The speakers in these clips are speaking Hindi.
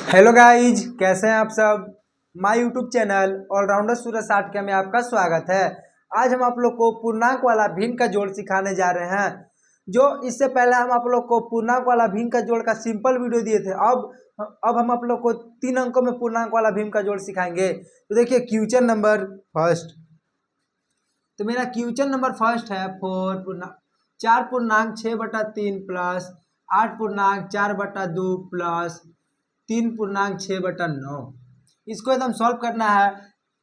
हेलो गाइज, कैसे हैं आप सब। माय यूट्यूब चैनल ऑलराउंडर सूरज 60 के में आपका स्वागत है। आज हम आप लोग को पूर्णांक वाला भिन्न का जोड़ सिखाने जा रहे हैं। जो इससे पहले हम आप लोग को पूर्णांक वाला भिन्न का जोड़ का सिंपल वीडियो दिए थे। अब हम आप लोग को 3 अंकों में पूर्णांक वाला भिन्न का जोड़ सिखाएंगे। तो देखिए क्वेश्चन नंबर फर्स्ट। तो मेरा क्वेश्चन नंबर फर्स्ट है 4.6/3 प्लस 8.4/2 प्लस 3.6/9। इसको एकदम सॉल्व करना है।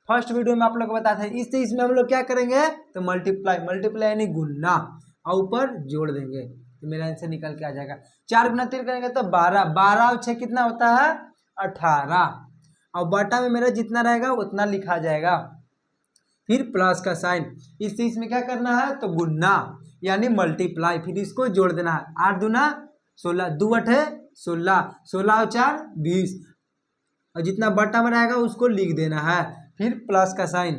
फर्स्ट वीडियो में आप लोग को बताते हैं। इसमें हम लोग क्या करेंगे तो मल्टीप्लाई यानी गुणना और ऊपर जोड़ देंगे तो मेरा आंसर निकल के आ जाएगा। 4 गुना 3 करेंगे तो 12 और 6 कितना होता है 18 और बटा में मेरा जितना रहेगा उतना लिखा जाएगा। फिर प्लस का साइन। इसमें क्या करना है तो गुणना यानी मल्टीप्लाई। फिर इसको जोड़ देना है। 8 दूना 16, 2 8 16, 16 और 4 20 और जितना बटा में रहेगा उसको लिख देना है। फिर प्लस का साइन।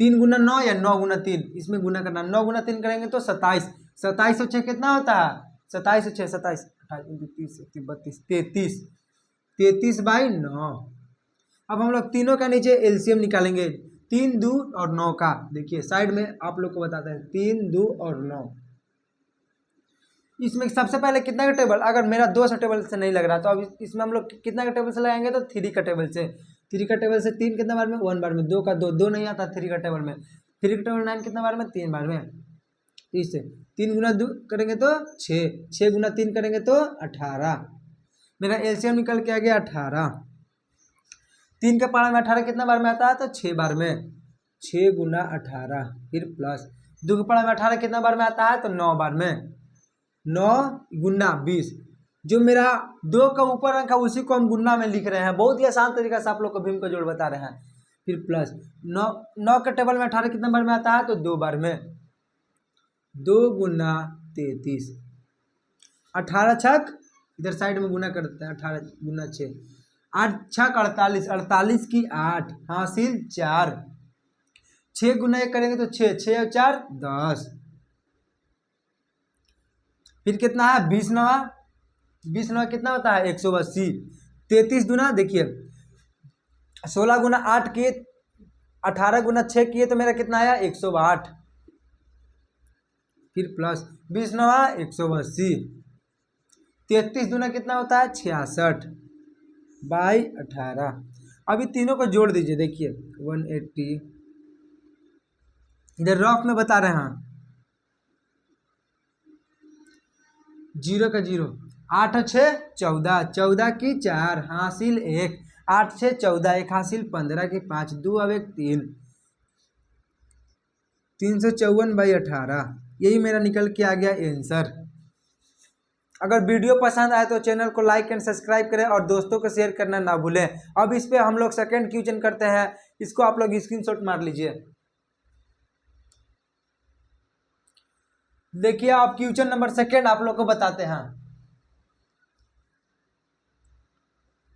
3 गुना 9 या 9 गुना 3 इसमें गुना करना। 9 गुना 3 करेंगे तो 27, 27 और 6 कितना होता है 27 और 6 27, 28 32 33, 33/9। अब हम लोग तीनों का नीचे एलसीएम निकालेंगे। 3 2 और 9 का। देखिए साइड में आप लोग को बताते हैं 3 2 और 9। इसमें सबसे पहले कितना का टेबल, अगर मेरा 2 से टेबल से नहीं लग रहा तो अब इसमें हम लोग कितना का टेबल से लगाएंगे तो 3 का टेबल से। 3 का टेबल से 3 कितना बार में 1 बार में, 2 का 2 2 नहीं आता 3 का टेबल में। 3 का टेबल 9 कितना बार में 3 बार में। तो इससे 3 गुना 2 करेंगे तो 6, 6 गुना 3 करेंगे तो 18। मेरा एलसीएम निकल के आ गया 18। 3 के पारा में 18 कितना बार में आता है तो 6 बार में। 6 गुना 18 फिर प्लस 2 के पारा में 18 कितना बार में आता है तो 9 बार में। 9 गुना 20। जो मेरा 2 का ऊपर अंक है उसी को हम गुना में लिख रहे हैं। बहुत ही आसान तरीका से आप लोग को भिन्न का जोड़ बता रहे हैं। फिर प्लस 9 के टेबल में 18 कितना बार में आता है तो 2 बार में। 2 गुना 33, 18 छक इधर साइड में गुना करते हैं। 18 गुना 6, 8 छक 48, 48 की 8 हासिल 4। 6 गुना 1 करेंगे तो 6, 6 और 4 10। फिर कितना है 20 नवा, 20 नवा कितना होता है 180। 33 गुना देखिए 16 गुना 8 किए, 18 गुना 6 किए तो मेरा कितना आया 108। फिर प्लस 20 नवा 180। 33 गुना कितना होता है 66/18। अभी तीनों को जोड़ दीजिए। देखिए 180 इधर रफ में बता रहे हैं। 0 का 0, 8 और 6 14, 14 की 4 हासिल 1, 8 6 14, 1 हासिल 15 की 5, 2 और 1 3, 354/18। यही मेरा निकल के आ गया आंसर। अगर वीडियो पसंद आए तो चैनल को लाइक एंड सब्सक्राइब करें और दोस्तों को शेयर करना ना भूलें। अब इस पे हम लोग सेकंड क्वेश्चन करते हैं। इसको आप लोग स्क्रीनशॉट मार लीजिए। देखिए आप क्वेश्चन नंबर सेकंड आप लोग को बताते हैं।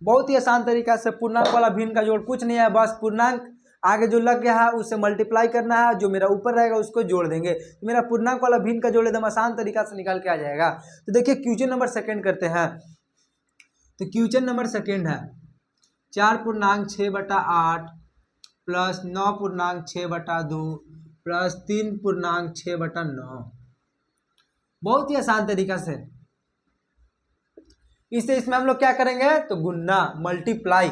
बहुत ही आसान तरीका से पूर्णांक वाला भिन्न का जोड़। कुछ नहीं है, बस पूर्णांक आगे जो लग गया है उससे मल्टीप्लाई करना है। जो मेरा ऊपर रहेगा उसको जोड़ देंगे तो मेरा पूर्णांक वाला भिन्न का जोड़ एकदम आसान तरीका से निकाल के आ जाएगा। तो देखिए क्वेश्चन नंबर सेकंड करते हैं। तो क्वेश्चन नंबर सेकंड है 4.6/8 प्लस 9.6/2 प्लस 3.6/9। बहुत ही आसान तरीका से। इसमें हम लोग क्या करेंगे तो गुणना मल्टीप्लाई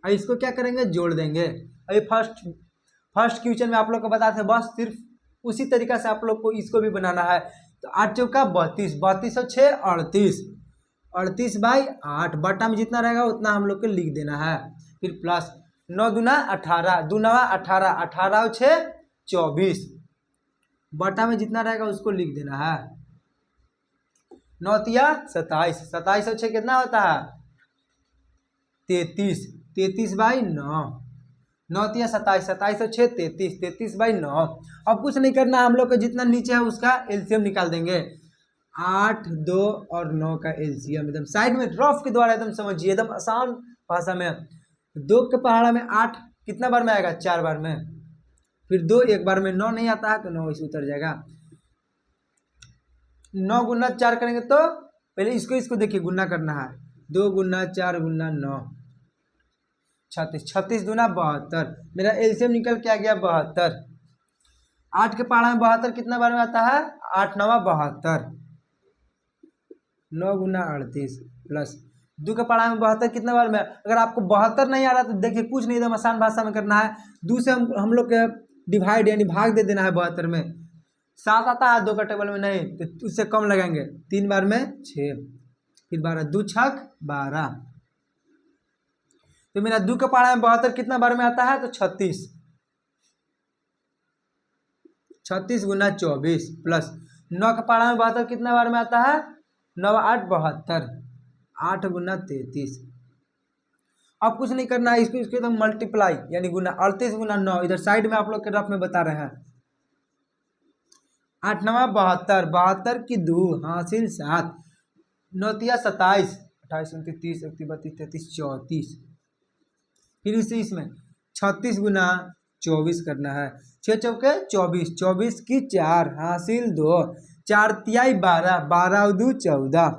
और इसको क्या करेंगे जोड़ देंगे। अभी फर्स्ट क्वेश्चन में आप लोग को बताते हैं। बस सिर्फ उसी तरीका से आप लोग को इसको भी बनाना है। तो 8 चौका 32, 32 और 6 38, 38/8 बटा में जितना रहेगा उतना हम लोग को लिख देना है। फिर प्लस 9 दूना 18, 2 9 18, 18 और 6 24 बटा में जितना रहेगा उसको लिख देना है। 9 तिया 27, 27 और 6 कितना होता है 33, 33/9। 9 तिया 27, 27 और 6 33, 33/9। अब कुछ नहीं करना, हम लोग को जितना नीचे है उसका एलसीएम निकाल देंगे। 8 2 और 9 का एलसीएम एकदम साइड में रफ के द्वारा एकदम समझिए, एकदम आसान भाषा में। 2 के पहाड़ा में 8 कितना बार में आएगा 4 बार में। फिर 2 एक बार में। 9 नहीं आता है तो 9 इसे उतर जाएगा। 9 गुना 4 करेंगे तो पहले इसको देखिए गुना करना है। 2 गुना 4 गुना 9 36, 36 दूना 72, मेरा एलसीएम निकल के आ गया 72। 8 के पहाड़ा में 72 कितना बार में आता है? 8 9 72, 9 गुना 38 प्लस 2 के पहाड़ा में 72 कितना बार में? अगर आपको 72 नहीं आ रहा तो देखिए कुछ नहीं, एकदम आसान भाषा में करना है। 2 से हम लोग के डिवाइड यानी भाग दे देना है 72 में। 7 आता है 2 का टेबल में नहीं तो उससे कम लगाएंगे, 3 बार में 6, फिर 12 2 छक 12। तो मेरा 2 के पहाड़ा में 72 कितना बार में आता है? तो 36, 36 गुना 24 प्लस 9 के पहाड़ा में 72 कितना बार में आता है? 9 8 72, 8 गुना 33। अब कुछ नहीं करना है, इसको एकदम मल्टीप्लाई यानी गुना, 38 गुना 9 इधर साइड में आप लोग के रफ में बता रहे हैं। 8 9 72, 72 की 2 हासिल 7, 9 तिया 27, 28 29 30 31 32 33 34। फिर इसी इसमें 36 गुना 24 करना है, 6 चौके 24, 24 की 4 हासिल 2, 4 तियाई 12, 12 2 14,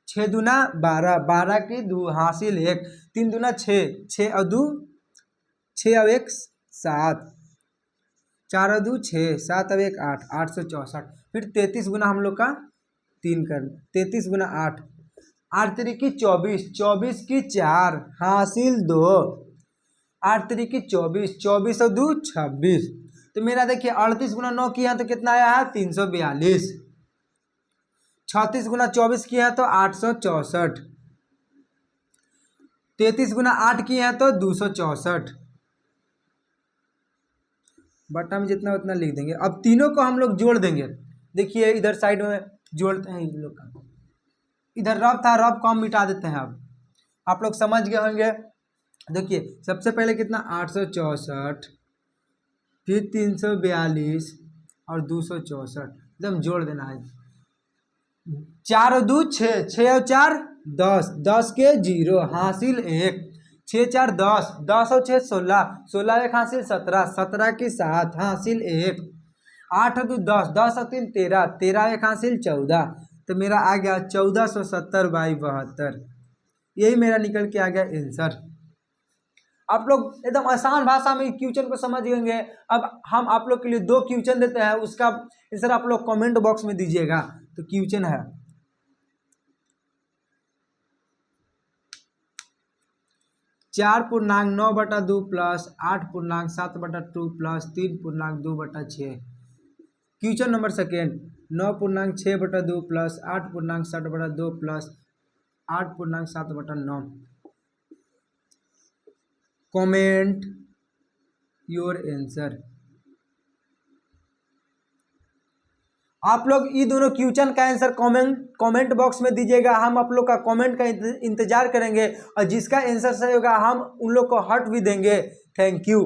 6 दूना 12, 12 की 2 हासिल 1, 3 दूना 6, 6 और 2 6 और 1 7, 4 और 2 6, 7 और 1 8, 864। फिर 33 गुना हम लोग का 3 कर, 33 गुना 8, 8 3 की 24, 24 की 4 हासिल 2, 8 3 की 24, 24 और 2 26। तो मेरा देखिए 38 गुना 9 किया तो कितना आया है? 342। 36 गुना 24 किया है तो 864, 33 गुना 8 किए हैं तो 264, बटा में जितना उतना लिख देंगे। अब तीनों को हम लोग जोड़ देंगे। देखिए इधर साइड में जोड़ते हैं इन लोग का, इधर रब था, रब को हम मिटा देते हैं। अब आप लोग समझ गए होंगे। देखिए सबसे पहले कितना 864, फिर 342 और 264, एकदम जोड़ देना है। 4 और 2 6, 6 और 4 10, 10 के 0 हासिल 1, 6 4 10, 10 और 6 16, 16 1 हासिल 17, 17 की 7 हासिल 1, 8 और 2 10, 10 और 3 13, 13 1 हासिल 14। तो मेरा आ गया 1470/72। यही मेरा निकल के आ गया आंसर। आप लोग एकदम आसान भाषा में क्वेश्चन को समझ गएंगे। अब हम आप लोग के लिए 2 क्वेश्चन देते हैं, उसका आंसर आप लोग कमेंट बॉक्स में दीजिएगा। तो क्वेश्चन है 4.9/2 plus 8.7/2 plus 3.2/6। Question number second 9.6/2 plus 8.7/2 plus 8.7/9। Comment your answer. आप लोग ये दोनों क्वेश्चन का आंसर कमेंट बॉक्स में दीजिएगा। हम आप लोग का कमेंट का इंतजार करेंगे और जिसका आंसर सही होगा हम उन लोग को हर्ट भी देंगे। Thank you.